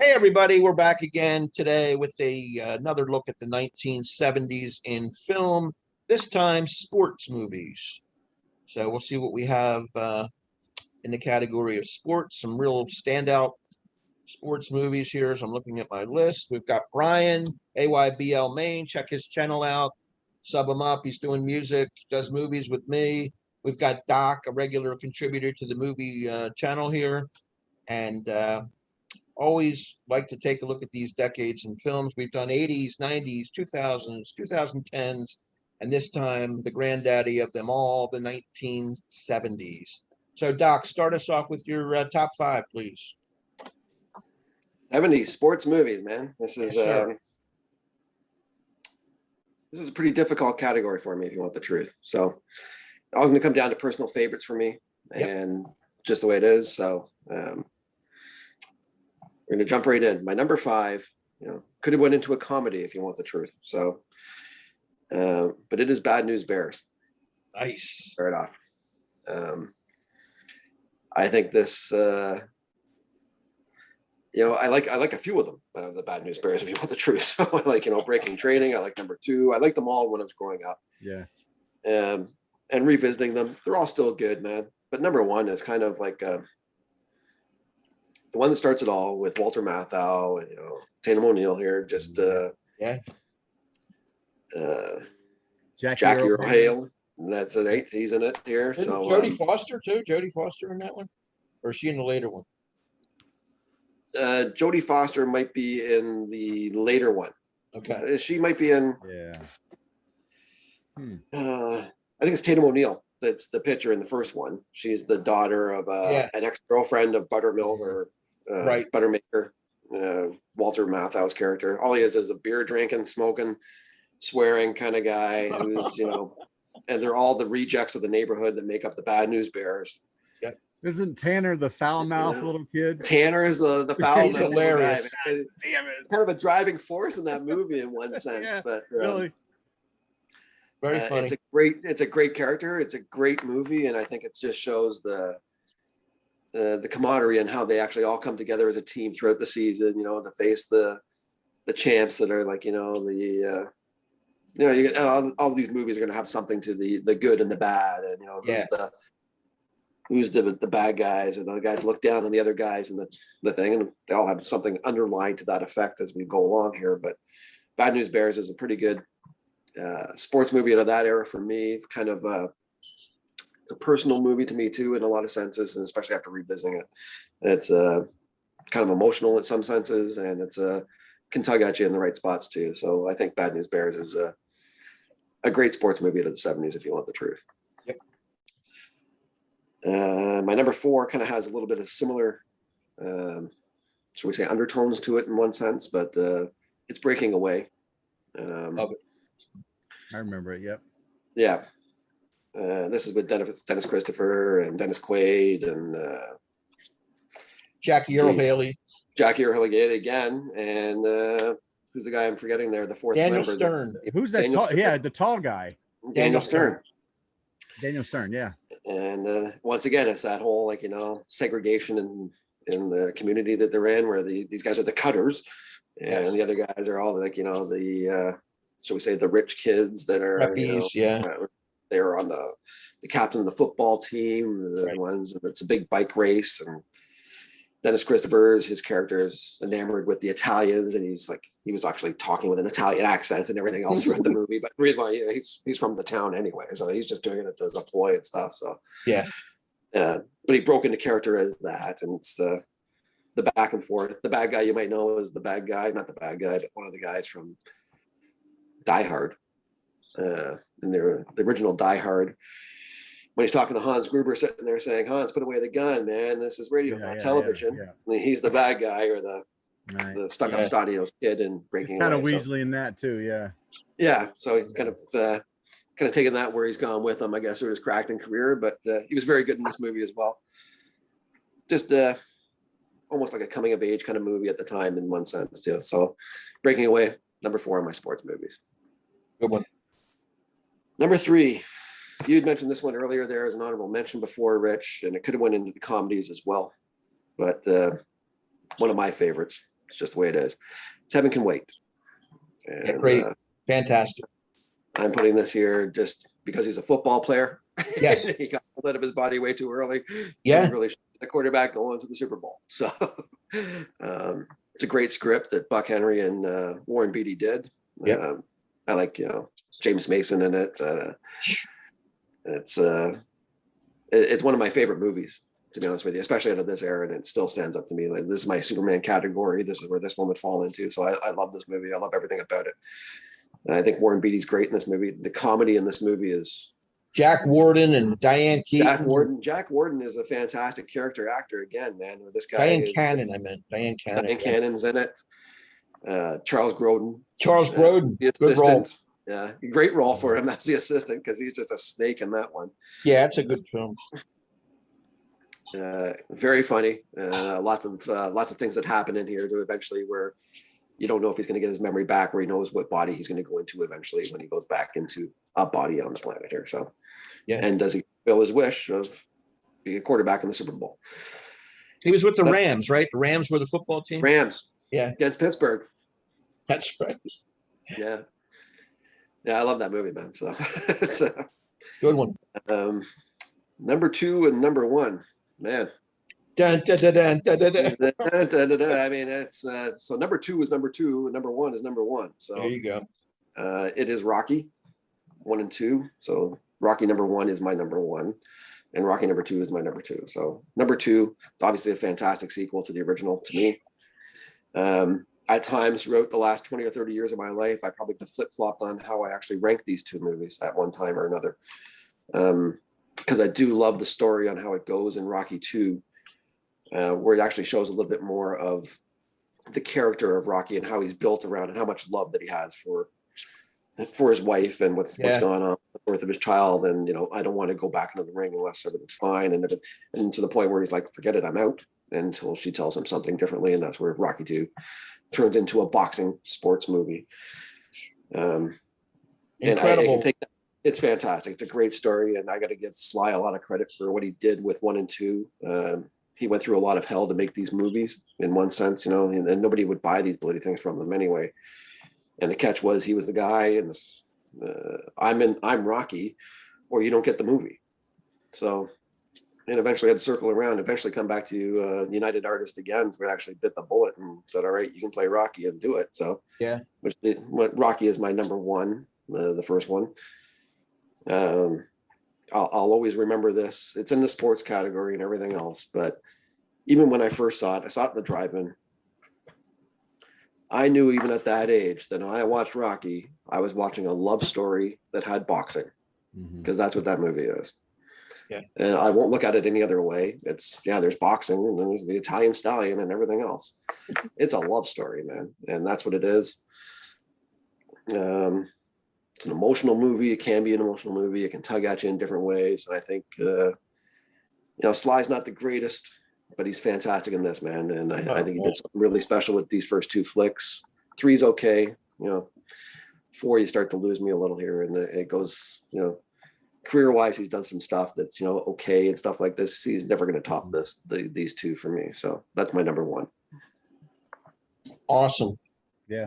Hey everybody, we're back again today with another look at the 1970s in film, this time sports movies. So we'll see what we have in the category of sports, some real standout sports movies here as I'm looking at my list. We've got Brian, AYBL Maine, check his channel out, sub him up, he's doing music, does movies with me. We've got Doc, a regular contributor to the movie channel here, and always like to take a look at these decades in films. We've done 80s, 90s, 2000s, 2010s, and this time the granddaddy of them all, the 1970s. So, Doc, start us off with your top five, please. 70s sports movies, man. This is Yes, this is a pretty difficult category for me, if you want the truth. So, all going to come down to personal favorites for me, and just the way it is. So, we're going to jump right in. My number five, could have went into a comedy if you want the truth. So, but it is Bad News Bears. Nice. Start off. I think this. I like a few of them. The Bad News Bears, if you want the truth. So I like Breaking Training. I like number two. I like them all when I was growing up. Yeah. And revisiting them, they're all still good, man. But number one is kind of like the one that starts it all with Walter Matthau and Tatum O'Neal here. Just Jackie Earle Haley. That's it. He's in it here. Isn't So Jodie Foster too? Jodie Foster in that one, or is she in the later one? Jodie Foster might be in the later one. Okay. She might be in. Yeah. I think it's Tatum O'Neal. That's the pitcher in the first one. She's the daughter of an ex-girlfriend of Buttermilk or Buttermaker, Walter Matthau's character. All he is a beer drinking, smoking, swearing kind of guy who's, and they're all the rejects of the neighborhood that make up the Bad News Bears. Yep. Isn't Tanner the foul mouth little kid? Tanner is the foul He's mouth hilarious. guy. Damn it. Kind of a driving force in that movie in one sense, but really. Very funny. It's a great character. It's a great movie, and I think it just shows the camaraderie and how they actually all come together as a team throughout the season. To face the champs that are like you get all these movies are going to have something to the good and the bad, and who's the bad guys, and the guys look down on the other guys and the thing, and they all have something underlying to that effect as we go along here. But Bad News Bears is a pretty good sports movie out of that era for me. It's kind of it's a personal movie to me too in a lot of senses, and especially after revisiting it. And it's kind of emotional in some senses, and it's can tug at you in the right spots too. So I think Bad News Bears is a great sports movie out of the 70s, if you want the truth. Yep. My number four kind of has a little bit of similar, shall we say, undertones to it in one sense, but it's Breaking Away. I remember it. Yep. Yeah. This is with Dennis Christopher and Dennis Quaid and Jackie Earle Haley. Jackie Earle Haley again, and who's the guy I'm forgetting there? The fourth Daniel member. Stern. Who's that? The tall guy. Daniel Stern. Daniel Stern. Yeah. And once again, it's that whole segregation in the community that they're in, where these guys are the cutters, and the other guys are all the shall we say, the rich kids that are preppies, they're on the captain of the football team, the ones that's a big bike race, and Dennis Christopher's his character is enamored with the Italians, and he was actually talking with an Italian accent and everything else throughout the movie, but really he's from the town anyway, so he's just doing it as a ploy and stuff. So but he broke into character as that, and it's the back and forth. The bad guy you might know is the bad guy, not the bad guy, but one of the guys from Die Hard, in the original Die Hard, when he's talking to Hans Gruber, sitting there saying, "Hans, put away the gun, man. This is radio, not television." Yeah. I mean, he's the bad guy, or the stuck-up Stadios kid in Breaking Away. Kind of Weasley in that too, yeah. Yeah, so he's kind of taken that where he's gone with him, I guess, through his acting career. But he was very good in this movie as well. Just almost like a coming of age kind of movie at the time in one sense too. So, Breaking Away, number four in my sports movies. Good one. Number three, you had mentioned this one earlier there as an honorable mention before, Rich, and it could have went into the comedies as well. But one of my favorites, It's just the way it is. Heaven Can Wait. And, Yeah, great. Fantastic. I'm putting this here just because he's a football player. Yes. He got rid of his body way too early. Yeah. And he really should be the quarterback going to the Super Bowl. So it's a great script that Buck Henry and Warren Beatty did. Yep. I like, James Mason in it. It's one of my favorite movies, to be honest with you, especially out of this era, and it still stands up to me. Like, this is my Superman category. This is where this one would fall into. So I love this movie. I love everything about it. And I think Warren Beatty's great in this movie. The comedy in this movie is Jack Warden and Diane Keaton. Jack Warden is a fantastic character actor again, man. This guy Diane is Cannon, I meant. Diane Cannon. Diane Cannon's in it. Charles Grodin. Charles Grodin. The Good role. assistant. Yeah, great role for him as the assistant because he's just a snake in that one. Yeah, it's a good film. Very funny. Lots of things that happen in here to eventually where you don't know if he's going to get his memory back, or he knows what body he's going to go into eventually when he goes back into a body on the planet here. So, Yeah. And does he fulfill his wish of being a quarterback in the Super Bowl? He was with the Rams, right? The Rams were the football team. Rams. Yeah. Against Pittsburgh. That's right. Yeah. Yeah, I love that movie, man. So it's Good one. number 2 and number 1, man. Dun, dun, dun, dun, dun, dun, dun. I mean, it's so number 2 is number 2, and number 1 is number 1. So There you go. it is Rocky 1 and 2. So Rocky number 1 is my number 1, and Rocky number 2 is my number 2. So number 2, it's obviously a fantastic sequel to the original to me. At times throughout the last 20 or 30 years of my life, I probably flip-flopped on how I actually rank these two movies at one time or another. Because I do love the story on how it goes in Rocky 2, where it actually shows a little bit more of the character of Rocky and how he's built around and how much love that he has for his wife and what's going on, the birth of his child. And, I don't want to go back into the ring unless everything's fine. And to the point where he's like, forget it, I'm out, until she tells him something differently. And that's where Rocky 2 turns into a boxing sports movie. Incredible. And I can take that. It's fantastic. It's a great story. And I got to give Sly a lot of credit for what he did with 1 and 2. He went through a lot of hell to make these movies in one sense, and nobody would buy these bloody things from them anyway. And the catch was he was the guy, and I'm Rocky, or you don't get the movie. So, and eventually had to circle around, eventually come back to United Artists again, where I actually bit the bullet and said, all right, you can play Rocky and do it. So yeah, Rocky is my number 1, the first one. I'll always remember this. It's in the sports category and everything else. But even when I first saw it, I saw it in the drive-in. I knew even at that age that when I watched Rocky, I was watching a love story that had boxing, because that's what that movie is. Yeah. And I won't look at it any other way. There's boxing and then there's the Italian stallion and everything else. It's a love story, man. And that's what it is. It's an emotional movie. It can be an emotional movie. It can tug at you in different ways. And I think, Sly's not the greatest, but he's fantastic in this, man. And I think he did something really special with these first 2 flicks. 3's okay. 4, you start to lose me a little here. And it goes, career-wise, he's done some stuff that's, okay and stuff like this. He's never going to top these 2 for me. So that's my number 1. Awesome. Yeah.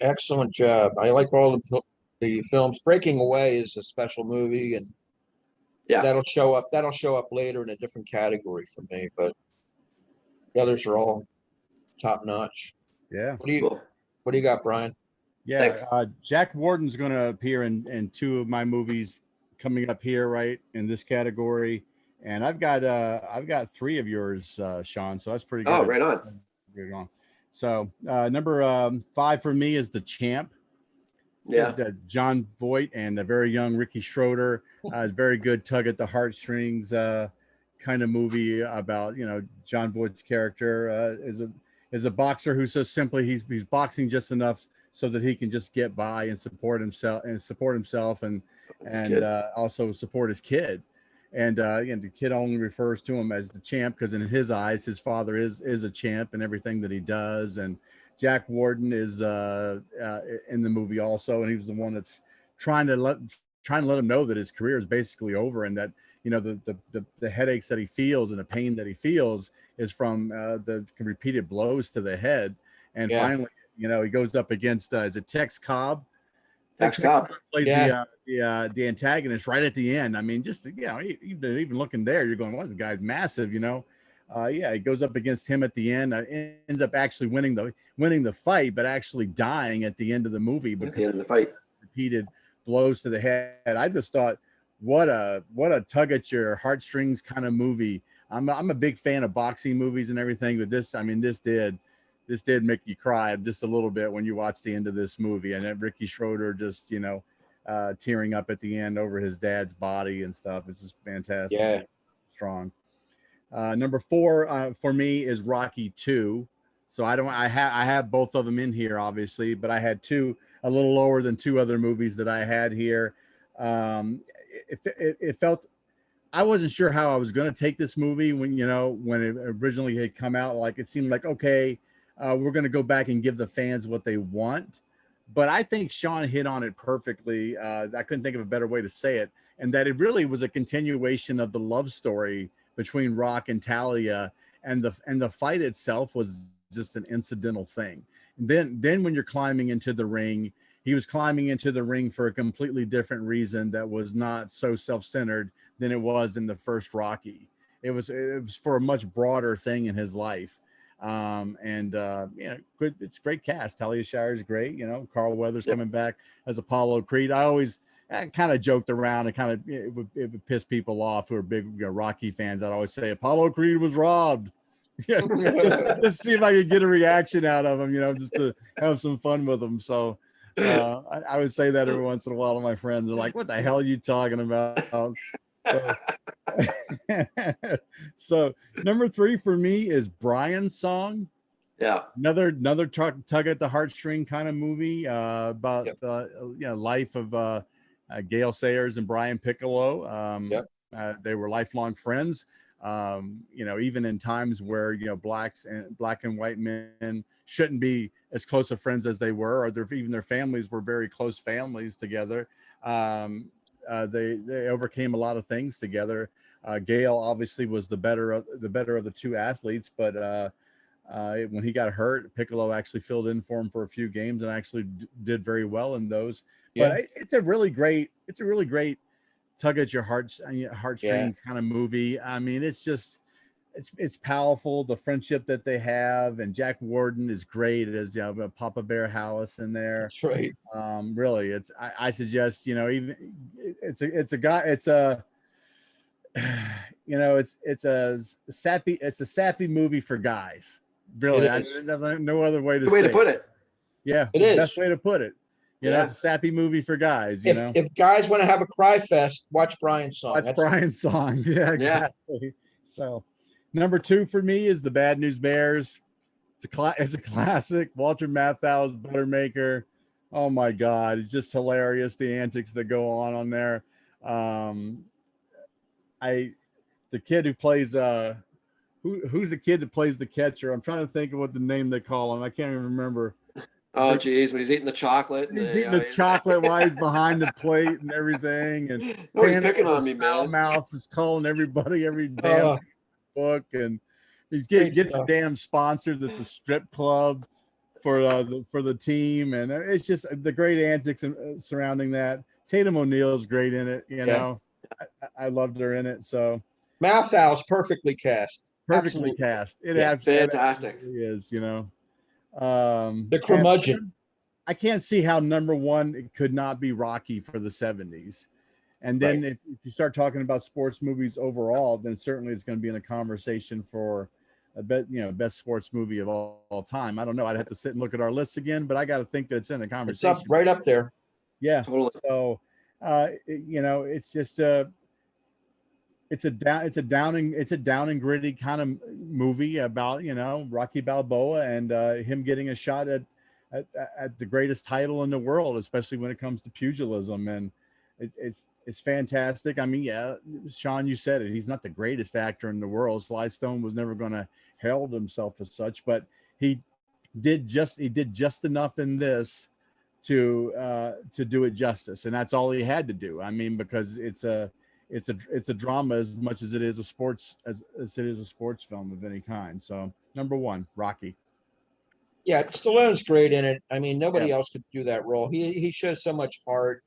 Excellent job. I like all the films. Breaking Away is a special movie, and that'll show up later in a different category for me. But the others are all top notch. Yeah. What do you got, Brian? Yeah. Jack Warden's going to appear in 2 of my movies coming up here, right in this category. And I've got 3 of yours, Sean. So that's pretty good. Oh, right on. Right on. So number 5 for me is The Champ. Yeah. John Voight and a very young Ricky Schroeder. Very good tug at the heartstrings kind of movie about, John Voight's character is a boxer who says simply he's boxing just enough so that he can just get by and support himself and also support his kid. And the kid only refers to him as the champ because in his eyes, his father is a champ in everything that he does. And Jack Warden is in the movie also, and he was the one that's trying to let him know that his career is basically over and that you know, the headaches that he feels and the pain that he feels is from the repeated blows to the head. And Yeah. finally, you know, he goes up against is it Tex Cobb? Tex Cobb. Plays Yeah. the antagonist right at the end. I mean, just, you know, even looking there, you're going, well, this guy's massive, you know. Yeah, he goes up against him at the end. Ends up actually winning the fight, but actually dying at the end of the movie At because the end of the fight. repeated blows to the head. I just thought, what a tug at your heartstrings kind of movie. I'm a big fan of boxing movies and everything, but this, I mean, this did make you cry just a little bit when you watch the end of this movie, and then Ricky Schroeder just, you know, tearing up at the end over his dad's body and stuff. It's just fantastic. Yeah. Strong. Number 4 for me is Rocky 2. So I have both of them in here, obviously, but I had two a little lower than two other movies that I had here. It felt, I wasn't sure how I was going to take this movie when it originally had come out. Like, it seemed like, okay, we're going to go back and give the fans what they want. But I think Sean hit on it perfectly. I couldn't think of a better way to say it. And that it really was a continuation of the love story between Rock and Talia, and the fight itself was just an incidental thing. And then when you're climbing into the ring, he was climbing into the ring for a completely different reason that was not so self-centered than it was in the first Rocky. It was for a much broader thing in his life. Good. It's great cast. Talia Shire is great. You know, Carl Weathers coming back as Apollo Creed. I kind of joked around and it would piss people off who are big Rocky fans. I'd always say Apollo Creed was robbed. just see if I could get a reaction out of him, just to have some fun with them. So I would say that every once in a while to my friends. They're like, what the hell are you talking about? So number 3 for me is Brian's Song. Yeah. Another tug at the heartstring kind of movie about life of Gail Sayers and Brian Piccolo. They were lifelong friends. Even in times where black and white men shouldn't be as close of friends as they were, or even their families were very close families together. They overcame a lot of things together. Gail obviously was the better of the two athletes, but when he got hurt, Piccolo actually filled in for him for a few games and actually did very well in those. Yeah. But it's a really great tug at your heartstrings kind of movie. I mean, it's powerful, the friendship that they have, and Jack Warden is great as Papa Bear Hallis in there. That's right. Really, I suggest even it's a sappy movie for guys. Really, no other way to say it. Good way to put it. Yeah, it is. Best way to put it. It's a sappy movie for guys. If guys want to have a cry fest, watch Brian's Song. That's Brian's Song. Yeah, exactly. Yeah. So, number 2 for me is The Bad News Bears. It's a classic. Walter Matthau's Buttermaker. Oh my God, it's just hilarious, the antics that go on there. The kid who plays who's the kid that plays the catcher? I'm trying to think of what the name they call him. I can't even remember. Oh geez, when he's eating the chocolate. He's eating the chocolate while he's behind the plate and everything. And he's picking on me, man. Mouth is calling everybody every damn book, and he gets a damn sponsor that's a strip club for the team, and it's just the great antics surrounding that. Tatum O'Neal's great in it. I loved her in it. So Matthau's perfectly cast. Perfectly cast. It fantastic. It is, the curmudgeon. I can't see how number 1 it could not be Rocky for the 70s. And then if you start talking about sports movies overall, then certainly it's going to be in a conversation for best sports movie of all time. I don't know. I'd have to sit and look at our lists again, but I got to think that it's in the conversation. It's right up there. Yeah. Totally. So, it's just it's a down and gritty kind of movie about Rocky Balboa and him getting a shot at the greatest title in the world, especially when it comes to pugilism, and it's fantastic. I mean, Sean, you said it. He's not the greatest actor in the world. Sly Stone was never going to herald himself as such, but he did just enough in this to do it justice, and that's all he had to do. I mean, because it's a it's a drama as much as it is a sports as it is a sports film of any kind. So number one, Rocky. Yeah, Stallone's great in it. I mean, nobody Yeah. else could do that role. He shows so much heart.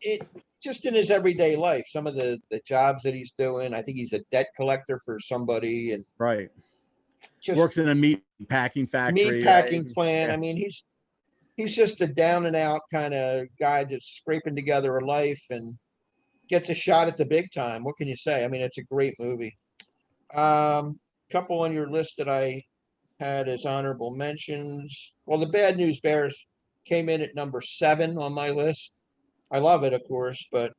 It just in his everyday life, some of the jobs that he's doing. I think he's a debt collector for somebody, and Right. just Works in a meat packing factory. meat packing plant. Yeah. I mean, he's just a down and out kind of guy just scraping together a life and gets a shot at the big time. What can you say? I mean, it's a great movie. Couple on your list that I had as honorable mentions. Well, the Bad News Bears came in at number 7 on my list. I love it, of course, but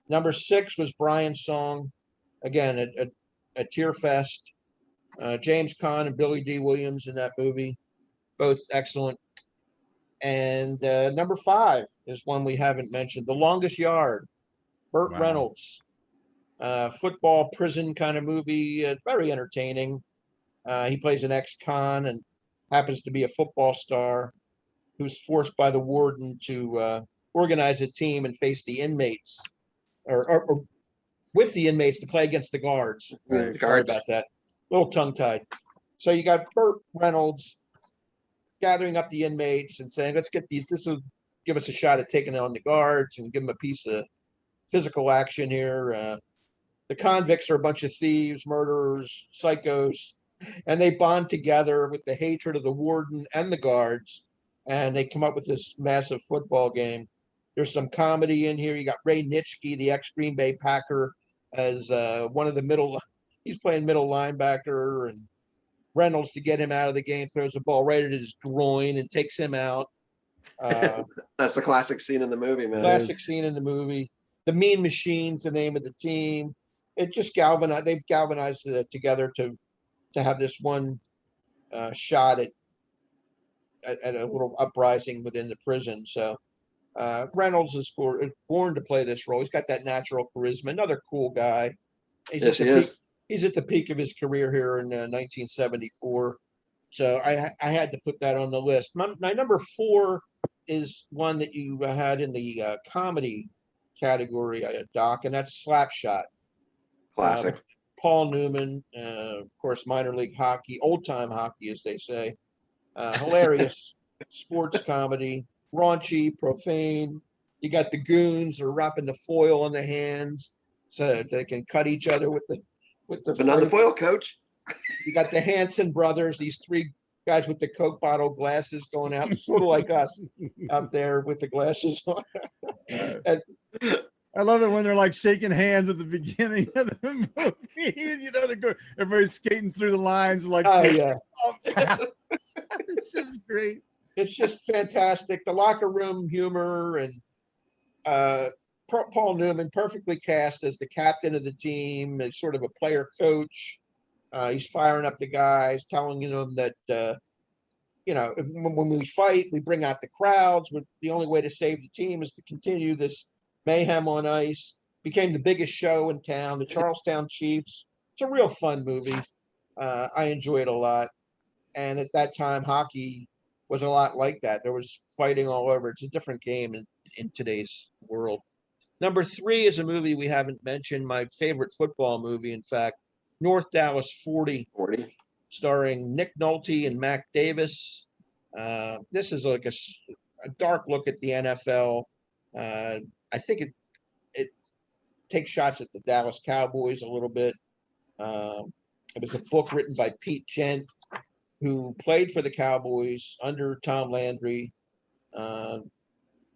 number 6 was Brian's Song. Again, a tear fest. James Caan and Billy D. Williams in that movie, both excellent. And number 5 is one we haven't mentioned, The Longest Yard, Burt Wow. Reynolds. Football prison kind of movie, very entertaining. He plays an ex-con and happens to be a football star who's forced by the warden to organize a team and face the inmates, or with the inmates to play against the guards. Right, Sorry the guards. about that. A little tongue-tied. So you got Burt Reynolds gathering up the inmates and saying, let's get these, this will give us a shot at taking on the guards and give them a piece of physical action here. The convicts are a bunch of thieves, murderers, psychos, and they bond together with the hatred of the warden and the guards, and they come up with this massive football game. There's some comedy in here. You got Ray Nitschke, the ex-Green Bay Packer, as one of the middle. He's playing middle linebacker, and Reynolds, to get him out of the game, throws a ball right at his groin and takes him out. That's the classic scene in the movie, man. Classic scene in the movie. The Mean Machines, the name of the team. It just galvanized. They've galvanized it together to have this one shot at a little uprising within the prison. So Reynolds is born to play this role. He's got that natural charisma. Another cool guy. Yes, he is. He's at the peak of his career here in 1974. So I had to put that on the list. My number 4 is one that you had in the comedy category, Doc, and that's Slapshot. Classic. Paul Newman, of course, minor league hockey, old time hockey, as they say. Hilarious sports comedy, raunchy, profane. You got the goons are wrapping the foil on the hands so they can cut each other with the. But not the foil, coach. You got the Hanson brothers, these 3 guys with the Coke bottle glasses going out, sort of like us out there with the glasses on. And, I love it when they're like shaking hands at the beginning of the movie. You know, everybody's skating through the lines like, oh yeah, it's just great. it's just fantastic. The locker room humor and Paul Newman perfectly cast as the captain of the team, as sort of a player coach. He's firing up the guys, telling them that when we fight, we bring out the crowds. The only way to save the team is to continue this mayhem on ice. Became the biggest show in town, the Charlestown Chiefs. It's a real fun movie. I enjoy it a lot. And at that time, hockey was a lot like that. There was fighting all over. It's a different game in today's world. Number 3 is a movie we haven't mentioned, my favorite football movie, in fact, North Dallas 40, starring Nick Nolte and Mac Davis. This is like a dark look at the NFL. I think it takes shots at the Dallas Cowboys a little bit. It was a book written by Pete Gent, who played for the Cowboys under Tom Landry.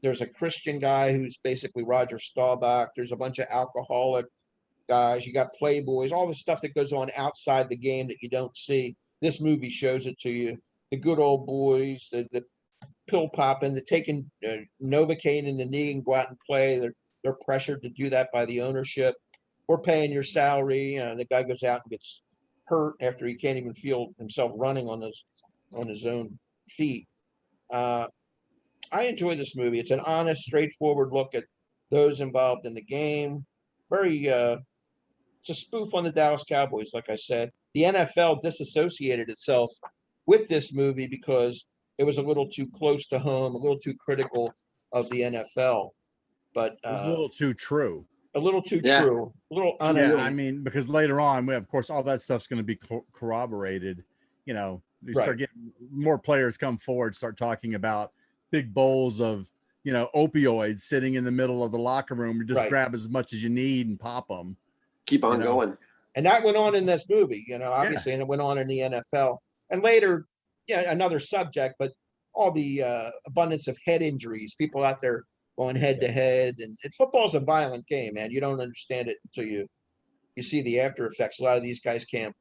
There's a Christian guy who's basically Roger Staubach. There's a bunch of alcoholic guys. You got playboys, all the stuff that goes on outside the game that you don't see. This movie shows it to you. The good old boys, the pill popping, the taking Novocaine in the knee and go out and play. They're pressured to do that by the ownership. We're paying your salary. The guy goes out and gets hurt after he can't even feel himself running on his own feet. I enjoy this movie. It's an honest, straightforward look at those involved in the game. It's a spoof on the Dallas Cowboys, like I said. The NFL disassociated itself with this movie because it was a little too close to home, a little too critical of the NFL. But it was a little too true. a little too Yeah. true, a little Yeah, honestly. I mean, because later on, of course, all that stuff's going to be corroborated. You know, you Right. start getting more players come forward, start talking about big bowls of, you know, opioids sitting in the middle of the locker room. You just Right. grab as much as you need and pop them. Keep on know. going. And that went on in this movie, you know, obviously, and it went on in the NFL. And later, yeah, another subject, but all the abundance of head injuries, people out there going head to head, and football's a violent game, man. You don't understand it until you see the after effects. A lot of these guys can't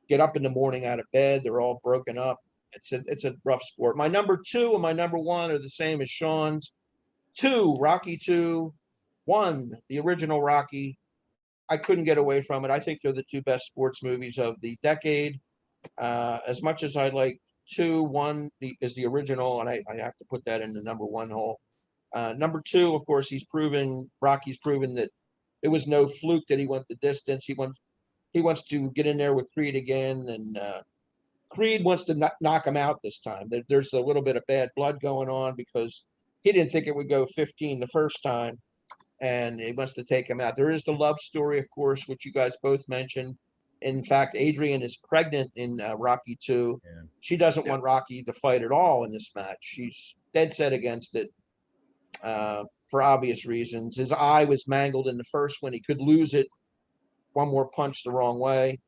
get up in the morning out of bed; they're all broken up. It's a rough sport. My number 2 and my number 1 are the same as Sean's. 2, Rocky 2, 1, the original Rocky. I couldn't get away from it. I think they're the 2 best sports movies of the decade. As much as I like 2, 1 is the original, and I have to put that in the number 1 hole. Number 2, of course, Rocky's proven that it was no fluke that he went the distance. He wants to get in there with Creed again, and Creed wants to knock him out this time. There's a little bit of bad blood going on because he didn't think it would go 15 the first time, and he wants to take him out. There is the love story, of course, which you guys both mentioned. In fact, Adrian is pregnant in Rocky 2. Yeah. She doesn't want Rocky to fight at all in this match. She's dead set against it for obvious reasons. His eye was mangled in the first one. He could lose it. One more punch the wrong way.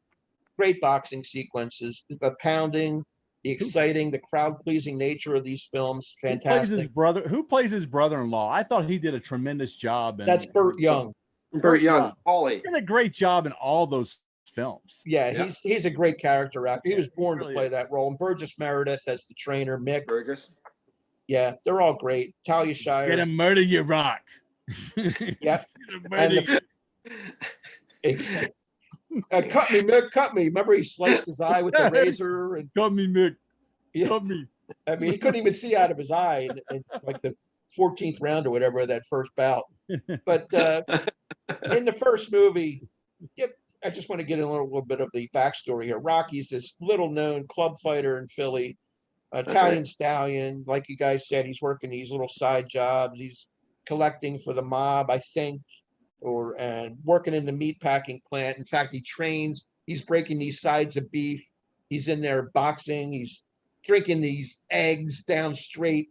Great boxing sequences. The pounding, the exciting, the crowd-pleasing nature of these films. Fantastic. Who plays his brother-in-law? I thought he did a tremendous job. That's Burt Young. Burt Young, Paulie. He did a great job in all those films. Yeah, he's a great character actor. He was born really to play is. that role. And Burgess Meredith as the trainer, Mick. Burgess. Yeah, they're all great. Talia Shire. Get him, murder you, Rock. Yeah. And Cut me, Mick, cut me. Remember he sliced his eye with the razor? And cut me, Mick. yeah, Cut me. I mean, he couldn't even see out of his eye in like the 14th round or whatever of that first bout. But in the first movie, I just want to get a little bit of the backstory here. Rocky's this little-known club fighter in Philly, Italian stallion. Like you guys said, he's working these little side jobs. He's collecting for the mob, I think, and working in the meat packing plant. In fact, he trains. He's breaking these sides of beef. He's in there boxing. He's drinking these eggs down straight.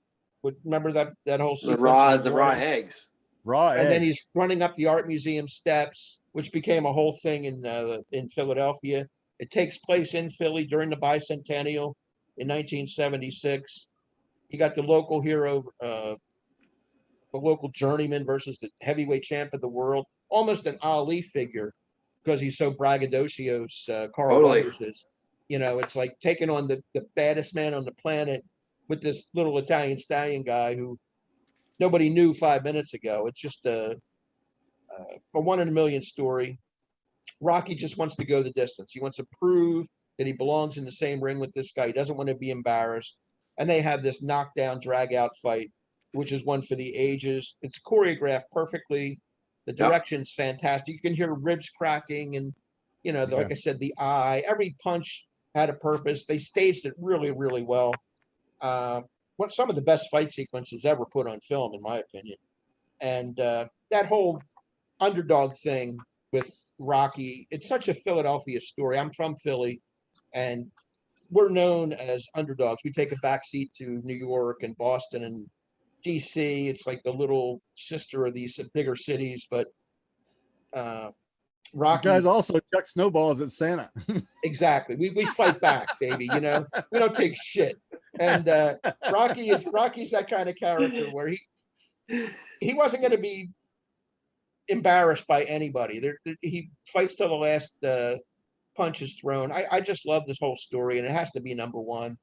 Remember that whole the raw eggs. Raw and eggs. then he's running up the art museum steps, which became a whole thing in Philadelphia. It takes place in Philly during the bicentennial in 1976. You got the local hero, the local journeyman versus the heavyweight champ of the world, almost an Ali figure because he's so braggadocios. Carl Totally. Weathers is. You know, it's like taking on the baddest man on the planet with this little Italian stallion guy who nobody knew 5 minutes ago. It's just a 1 in a million story. Rocky just wants to go the distance. He wants to prove that he belongs in the same ring with this guy. He doesn't want to be embarrassed. And they have this knockdown, drag out fight, which is one for the ages. It's choreographed perfectly. The direction's fantastic. You can hear ribs cracking and, you know, like I said, the eye. Every punch had a purpose. They staged it really, really well. Some of the best fight sequences ever put on film, in my opinion. And that whole underdog thing with Rocky, it's such a Philadelphia story. I'm from Philly, and we're known as underdogs. We take a backseat to New York and Boston and DC. It's like the little sister of these bigger cities, but Rocky. You guys also chuck snowballs at Santa. Exactly. We fight back, baby. You know, we don't take shit. And Rocky's that kind of character where he wasn't going to be embarrassed by anybody. He fights till the last punch is thrown. I just love this whole story, and it has to be number 1.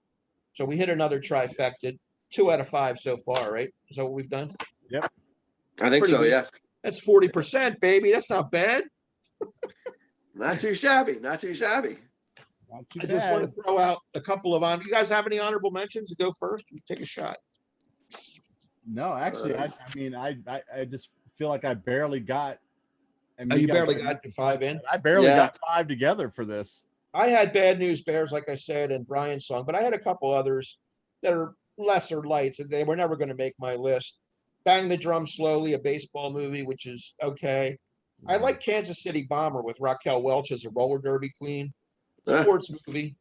So we hit another trifecta. 2 out of 5 so far, right? Is that what we've done? Yep. I think so. Good. Yes. That's 40%, baby. That's not bad. Not too shabby. Not too shabby. Not too I just want to throw out a couple of you guys have any honorable mentions? Go first. Take a shot. No, actually, I mean, I just feel like I barely got. You barely got the 5 in? I barely got 5 together for this. I had Bad News Bears, like I said, and Brian's song, but I had a couple others that are lesser lights, and they were never going to make my list. Bang the Drum Slowly, a baseball movie, which is okay. I like Kansas City Bomber with Raquel Welch as a roller derby queen. Ah. Sports movie.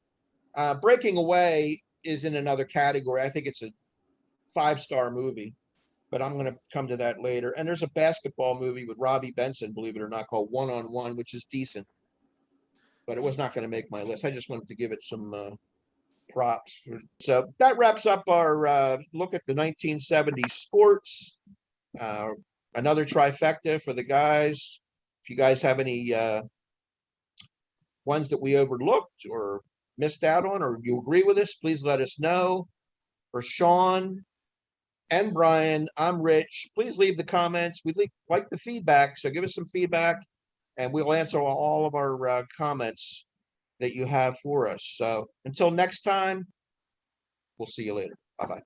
Breaking Away is in another category. I think it's a 5-star movie, but I'm going to come to that later. And there's a basketball movie with Robbie Benson, believe it or not, called One on One, which is decent, but it was not going to make my list. I just wanted to give it some props. So that wraps up our look at the 1970s sports. Another trifecta for the guys. If you guys have any ones that we overlooked or missed out on, or you agree with us, please let us know. For Sean and Brian, I'm Rich. Please leave the comments. We like the feedback, so give us some feedback, and we'll answer all of our comments that you have for us. So until next time, we'll see you later. Bye-bye.